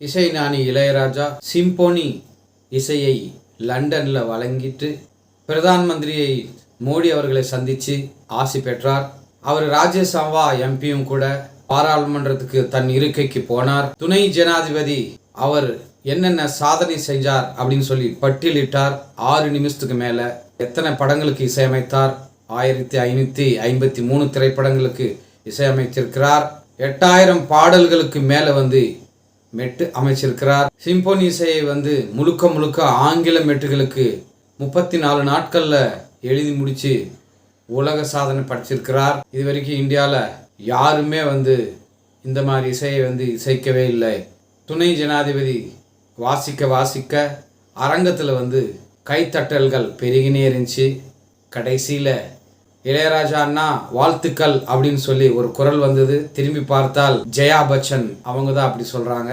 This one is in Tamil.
இசை ஞானி இளையராஜா சிம்போனி இசையை லண்டனில் வழங்கிட்டு பிரதான் மந்திரியை மோடி அவர்களை சந்தித்து ஆசி பெற்றார். அவர் ராஜ்யசபா எம்பியும் கூட. பாராளுமன்றத்துக்கு தன் இருக்கைக்கு போனார். துணை ஜனாதிபதி அவர் என்னென்ன சாதனை செஞ்சார் அப்படின்னு சொல்லி பட்டியலிட்டார். 6 நிமிஷத்துக்கு மேல எத்தனை படங்களுக்கு இசையமைத்தார்? 1553 திரைப்படங்களுக்கு இசையமைத்திருக்கிறார். 8000 பாடல்களுக்கு மேல மெட்டு அமைச்சிருக்கிறார். சிம்போனி இசையை முழுக்க முழுக்க ஆங்கில மெட்டுகளுக்கு 34 நாட்கள்ல எழுதி முடிச்சு உலக சாதனை படைச்சிருக்கிறார். இது வரைக்கும் இந்தியாவில் யாருமே இந்த மாதிரி இசையை இசைக்கவே இல்லை. துணை ஜனாதிபதி வாசிக்க அரங்கத்தில் கைத்தட்டல்கள் பெருகினே இருந்துச்சு. கடைசியில் இளையராஜா அண்ணா வாழ்த்துக்கள் அப்படின்னு சொல்லி ஒரு குரல் வந்தது. திரும்பி பார்த்தால் ஜெயா பச்சன் அவங்க தான் அப்படி சொல்கிறாங்க.